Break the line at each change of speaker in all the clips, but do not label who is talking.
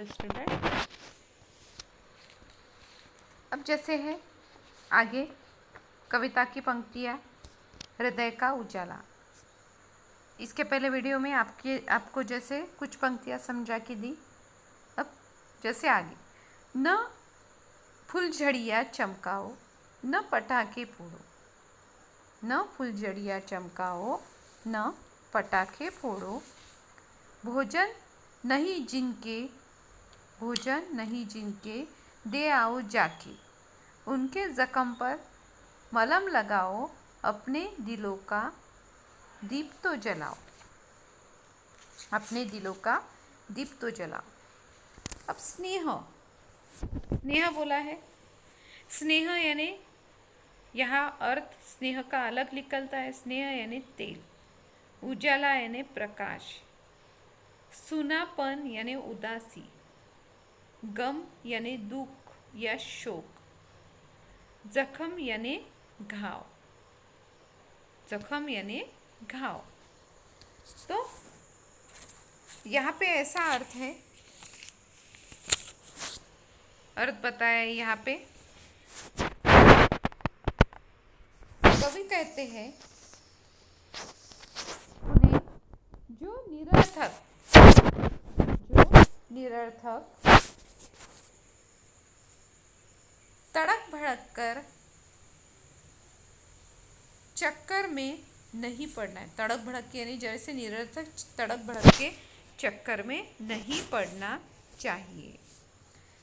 Student. अब जैसे है आगे कविता की पंक्तियाँ, हृदय का उजाला। इसके पहले वीडियो में आपको जैसे कुछ पंक्तियाँ समझा के दी। अब जैसे आगे, न फुलझड़ियाँ चमकाओ, न पटाखे फोड़ो, न फुलझड़ियाँ चमकाओ, न पटाखे फोड़ो, भोजन नहीं जिनके दे आओ जाके, उनके जख्म पर मलहम लगाओ, अपने दिलों का दीप तो जलाओ, अपने दिलों का दीप तो जलाओ। अब स्नेह बोला है। स्नेह यानी यहाँ अर्थ स्नेह का अलग निकलता है। स्नेह यानी तेल, उजाला यानी प्रकाश, सूनापन यानी उदासी, गम यानी दुख या शोक, जख्म यानी घाव, जख्म यानी घाव। तो यहाँ पे ऐसा अर्थ है, अर्थ बताया है यहाँ पे। कवि कहते हैं उन्हें जो निरर्थक तड़क भड़क कर चक्कर में नहीं पड़ना है। तड़क भड़क के यानी जैसे निरर्थक तड़क भड़क के चक्कर में नहीं पड़ना चाहिए।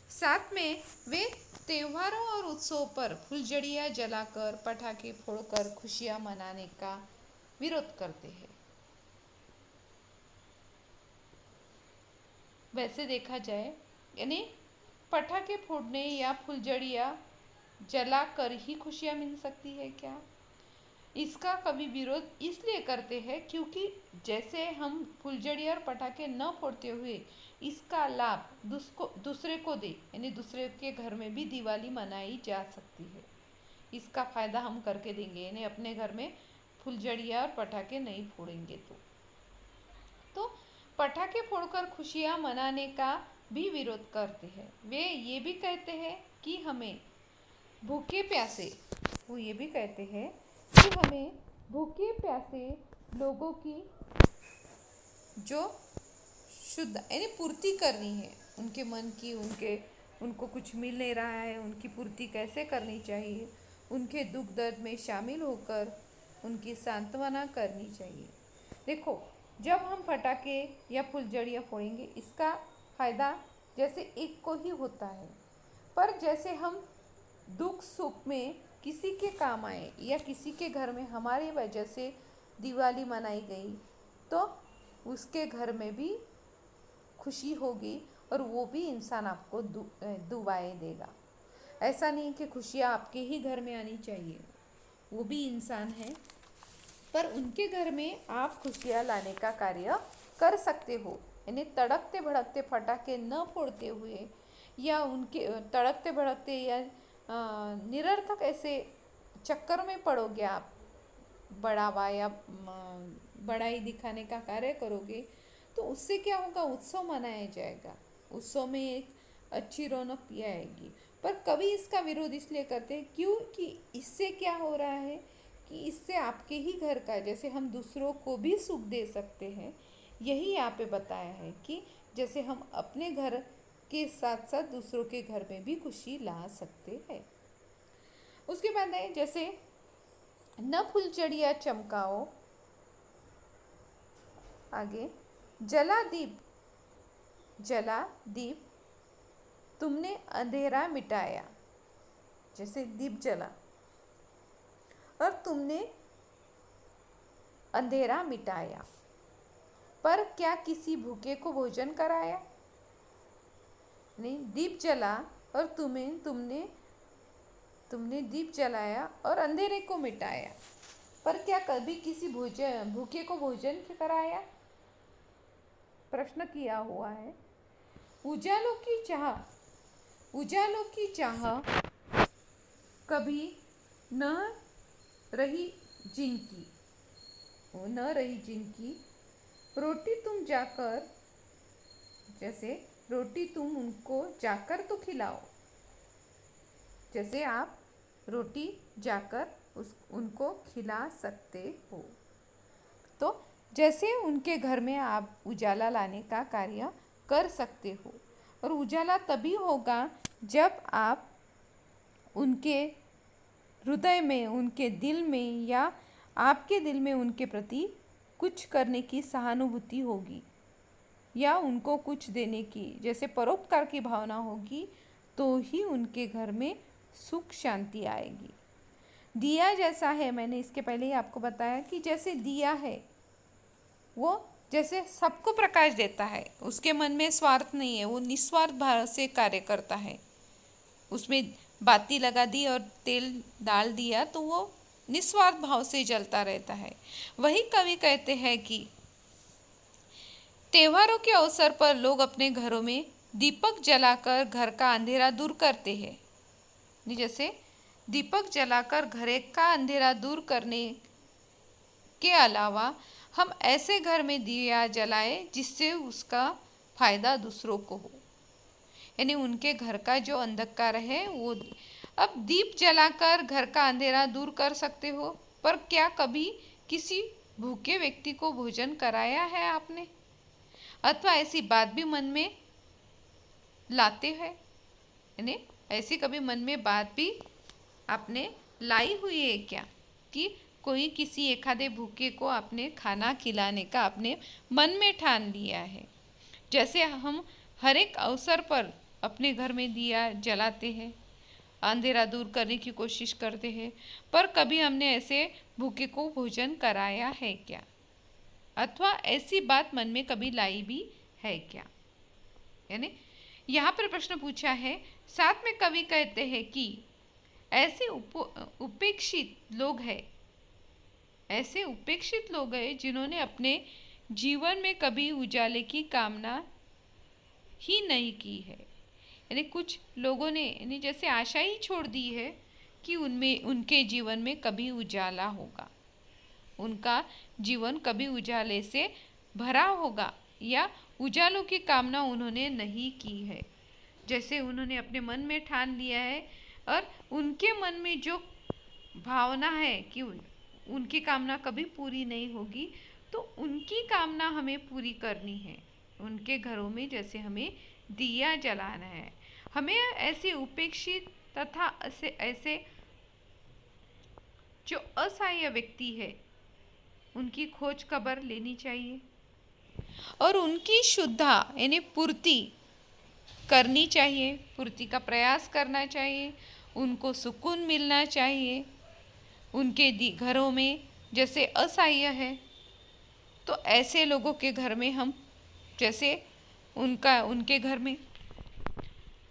साथ में वे त्योहारों और उत्सवों पर फुलझड़ियाँ जलाकर पटाखे फोड़कर खुशियाँ मनाने का विरोध करते हैं। वैसे देखा जाए यानी पटाखे फोड़ने या फुलझड़ियाँ जलाकर ही खुशियाँ मिल सकती है क्या? इसका कभी विरोध इसलिए करते हैं क्योंकि जैसे हम फुलझड़ी और पटाखे न फोड़ते हुए इसका लाभ दूसरे को दे, यानी दूसरे के घर में भी दिवाली मनाई जा सकती है। इसका फायदा हम करके देंगे, यानी अपने घर में फुलझड़ियाँ और पटाखे नहीं फोड़ेंगे। तो पटाखे फोड़कर खुशियाँ मनाने का भी विरोध करते हैं। वे ये भी कहते हैं कि हमें भूखे प्यासे लोगों की जो शुद्ध यानी पूर्ति करनी है, उनके मन की, उनको कुछ मिल नहीं रहा है, उनकी पूर्ति कैसे करनी चाहिए, उनके दुख दर्द में शामिल होकर उनकी सांत्वना करनी चाहिए। देखो, जब हम पटाखे या फुलझड़ियाँ फोड़ेंगे इसका फायदा जैसे एक को ही होता है, पर जैसे हम दुख सुख में किसी के काम आए या किसी के घर में हमारी वजह से दिवाली मनाई गई तो उसके घर में भी खुशी होगी और वो भी इंसान आपको दुआएं देगा। ऐसा नहीं कि खुशियाँ आपके ही घर में आनी चाहिए, वो भी इंसान है, पर उनके घर में आप खुशियाँ लाने का कार्य कर सकते हो। यानी तड़कते भड़कते पटाखे न फोड़ते हुए या उनके तड़कते भड़कते या निरर्थक ऐसे चक्कर में पड़ोगे आप, बढ़ावा या बड़ाई दिखाने का कार्य करोगे तो उससे क्या होगा, उत्सव मनाया जाएगा, उत्सव में एक अच्छी रौनक भी आएगी। पर कभी इसका विरोध इसलिए करते हैं क्योंकि इससे क्या हो रहा है कि इससे आपके ही घर का, जैसे हम दूसरों को भी सुख दे सकते हैं, यही यहाँ पे बताया है कि जैसे हम अपने घर के साथ साथ दूसरों के घर में भी खुशी ला सकते हैं। उसके बाद है जैसे न फुलझड़ियाँ चमकाओ, आगे जला दीप तुमने अंधेरा मिटाया। जैसे दीप जला और तुमने अंधेरा मिटाया, पर क्या किसी भूखे को भोजन कराया? नहीं, दीप जला और तुमने दीप जलाया और अंधेरे को मिटाया, पर क्या कभी किसी भूखे को भोजन कराया? प्रश्न किया हुआ है। उजालों की चाह कभी न रही जिनकी, रोटी रोटी तुम उनको जाकर तो खिलाओ। जैसे आप रोटी जाकर उनको खिला सकते हो। तो जैसे उनके घर में आप उजाला लाने का कार्य कर सकते हो। और उजाला तभी होगा जब आप उनके हृदय में, उनके दिल में या आपके दिल में उनके प्रति कुछ करने की सहानुभूति होगी या उनको कुछ देने की, जैसे परोपकार की भावना होगी, तो ही उनके घर में सुख शांति आएगी। दिया जैसा है, मैंने इसके पहले ही आपको बताया कि जैसे दिया है वो जैसे सबको प्रकाश देता है, उसके मन में स्वार्थ नहीं है, वो निस्वार्थ भाव से कार्य करता है। उसमें बाती लगा दी और तेल डाल दिया तो वो निस्वार्थ भाव से जलता रहता है। वही कवि कहते हैं कि त्योहारों के अवसर पर लोग अपने घरों में दीपक जलाकर घर का अंधेरा दूर करते हैं। जैसे दीपक जलाकर घर का अंधेरा दूर करने के अलावा हम ऐसे घर में दिया जलाएं जिससे उसका फायदा दूसरों को हो, यानी उनके घर का जो अंधकार है वो। अब दीप जलाकर घर का अंधेरा दूर कर सकते हो, पर क्या कभी किसी भूखे व्यक्ति को भोजन कराया है आपने? अथवा ऐसी बात भी मन में लाते हैं, यानी ऐसी कभी मन में बात भी आपने लाई हुई है क्या कि कोई किसी एखादे भूखे को आपने खाना खिलाने का आपने मन में ठान लिया है? जैसे हम हर एक अवसर पर अपने घर में दिया जलाते हैं, अंधेरा दूर करने की कोशिश करते हैं, पर कभी हमने ऐसे भूखे को भोजन कराया है क्या? अथवा ऐसी बात मन में कभी लाई भी है क्या? यानी यहाँ पर प्रश्न पूछा है। साथ में कवि कहते हैं कि ऐसे उपेक्षित लोग हैं, ऐसे उपेक्षित लोग हैं जिन्होंने अपने जीवन में कभी उजाले की कामना ही नहीं की है। यानी कुछ लोगों ने यानी जैसे आशा ही छोड़ दी है कि उनमें उनके जीवन में कभी उजाला होगा, उनका जीवन कभी उजाले से भरा होगा, या उजालों की कामना उन्होंने नहीं की है। जैसे उन्होंने अपने मन में ठान लिया है और उनके मन में जो भावना है कि उनकी कामना कभी पूरी नहीं होगी, तो उनकी कामना हमें पूरी करनी है। उनके घरों में जैसे हमें दिया जलाना है, हमें ऐसे उपेक्षित तथा ऐसे जो असहाय व्यक्ति है उनकी खोज खबर लेनी चाहिए और उनकी शुद्धा यानी पूर्ति करनी चाहिए, पूर्ति का प्रयास करना चाहिए, उनको सुकून मिलना चाहिए। उनके घरों में जैसे असहाय है तो ऐसे लोगों के घर में हम जैसे उनके घर में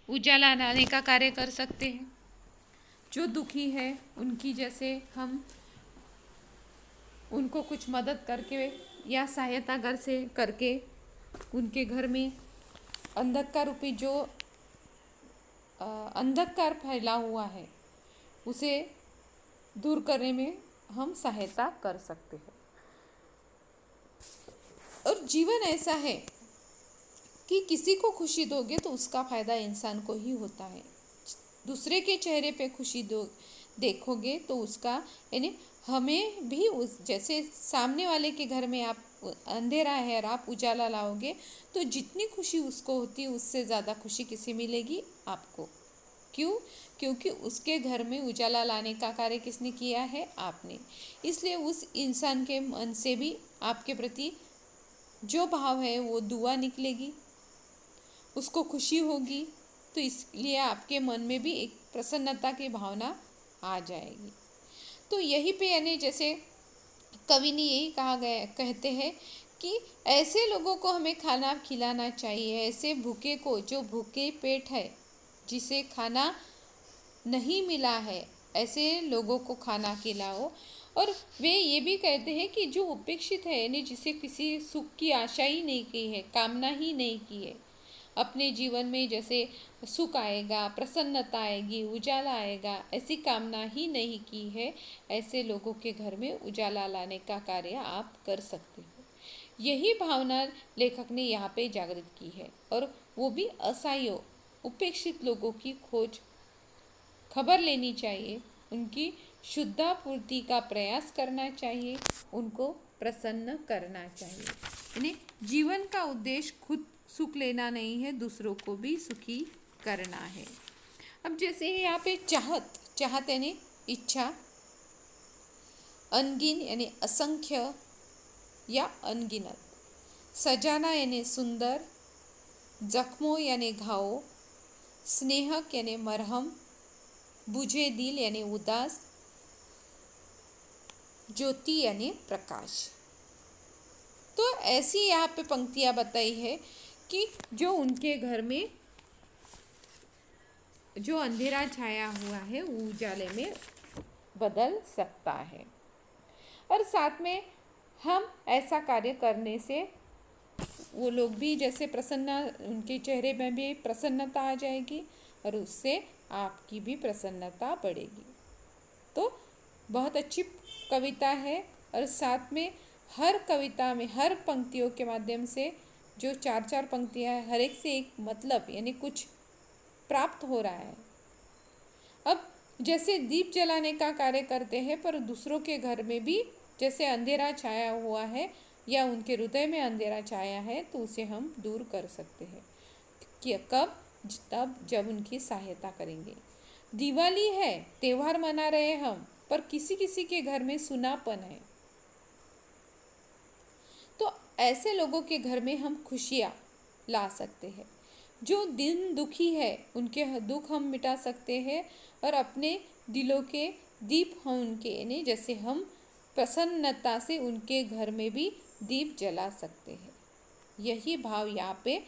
उजाला लाने का कार्य कर सकते हैं। जो दुखी है उनकी जैसे हम उनको कुछ मदद करके या सहायता घर से करके उनके घर में अंधकार रूपी जो अंधकार फैला हुआ है उसे दूर करने में हम सहायता कर सकते हैं। और जीवन ऐसा है कि किसी को खुशी दोगे तो उसका फायदा इंसान को ही होता है। दूसरे के चेहरे पे खुशी देखोगे तो उसका यानी हमें भी उस जैसे सामने वाले के घर में आप अंधेरा है और आप उजाला लाओगे तो जितनी खुशी उसको होती है उससे ज़्यादा खुशी किसे मिलेगी? आपको। क्यों? क्योंकि उसके घर में उजाला लाने का कार्य किसने किया है? आपने। इसलिए उस इंसान के मन से भी आपके प्रति जो भाव है वो दुआ निकलेगी, उसको खुशी होगी, तो इसलिए आपके मन में भी एक प्रसन्नता की भावना आ जाएगी। तो यही पे यानी जैसे कवि ने यही कहा गया कहते हैं कि ऐसे लोगों को हमें खाना खिलाना चाहिए, ऐसे भूखे को जो भूखे पेट है जिसे खाना नहीं मिला है ऐसे लोगों को खाना खिलाओ। और वे ये भी कहते हैं कि जो उपेक्षित है यानी जिसे किसी सुख की आशा ही नहीं की है, कामना ही नहीं की है, अपने जीवन में जैसे सुख आएगा, प्रसन्नता आएगी, उजाला आएगा, ऐसी कामना ही नहीं की है, ऐसे लोगों के घर में उजाला लाने का कार्य आप कर सकते हो। यही भावना लेखक ने यहाँ पे जागृत की है, और वो भी असहायों, उपेक्षित लोगों की खोज खबर लेनी चाहिए, उनकी शुद्धापूर्ति का प्रयास करना चाहिए, उनको प्रसन्न करना चाहिए। यानी जीवन का उद्देश्य खुद सुख लेना नहीं है, दूसरों को भी सुखी करना है। अब जैसे यहाँ पे चाहत, चाहत यानी इच्छा, अनगिन यानी असंख्य या अनगिनत, सजाना यानी सुंदर, जख्मों यानी घाव, स्नेहक यानी मरहम, बुझे दिल यानी उदास, ज्योति यानी प्रकाश। तो ऐसी यहाँ पे पंक्तियाँ बताई है कि जो उनके घर में जो अंधेरा छाया हुआ है वो उजाले में बदल सकता है। और साथ में हम ऐसा कार्य करने से वो लोग भी जैसे प्रसन्न, उनके चेहरे में भी प्रसन्नता आ जाएगी और उससे आपकी भी प्रसन्नता बढ़ेगी। तो बहुत अच्छी कविता है, और साथ में हर कविता में हर पंक्तियों के माध्यम से जो चार चार पंक्तियाँ हैं, हर एक से एक मतलब यानी कुछ प्राप्त हो रहा है। अब जैसे दीप जलाने का कार्य करते हैं, पर दूसरों के घर में भी जैसे अंधेरा छाया हुआ है या उनके हृदय में अंधेरा छाया है, तो उसे हम दूर कर सकते हैं कि कब, तब जब उनकी सहायता करेंगे। दिवाली है, त्योहार मना रहे हैं हम, पर किसी किसी के घर में सुनापन है, तो ऐसे लोगों के घर में हम खुशियाँ ला सकते हैं। जो दिन दुखी है उनके दुख हम मिटा सकते हैं, और अपने दिलों के दीप हम उनके यानी जैसे हम प्रसन्नता से उनके घर में भी दीप जला सकते हैं। यही भाव यहाँ पे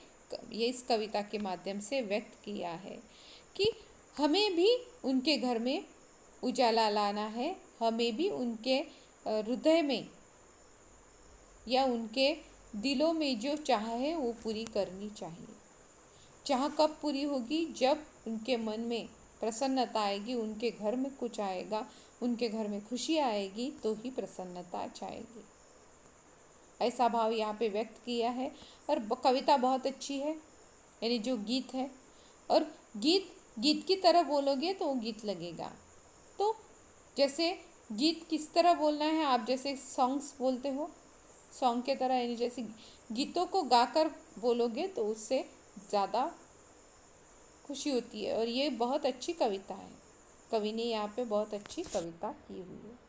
ये इस कविता के माध्यम से व्यक्त किया है कि हमें भी उनके घर में उजाला लाना है, हमें भी उनके हृदय में या उनके दिलों में जो चाह है वो पूरी करनी चाहिए। चाह कब पूरी होगी? जब उनके मन में प्रसन्नता आएगी, उनके घर में कुछ आएगा, उनके घर में खुशी आएगी, तो ही प्रसन्नता छाएगी। ऐसा भाव यहाँ पे व्यक्त किया है। और कविता बहुत अच्छी है, यानी जो गीत है, और गीत की तरह बोलोगे तो वो गीत लगेगा। तो जैसे गीत किस तरह बोलना है, आप जैसे सॉन्ग्स बोलते हो, सॉन्ग के तरह, यानी जैसे गीतों को गाकर बोलोगे तो उससे ज़्यादा खुशी होती है। और ये बहुत अच्छी कविता है, कवि ने यहाँ पे बहुत अच्छी कविता की हुई है।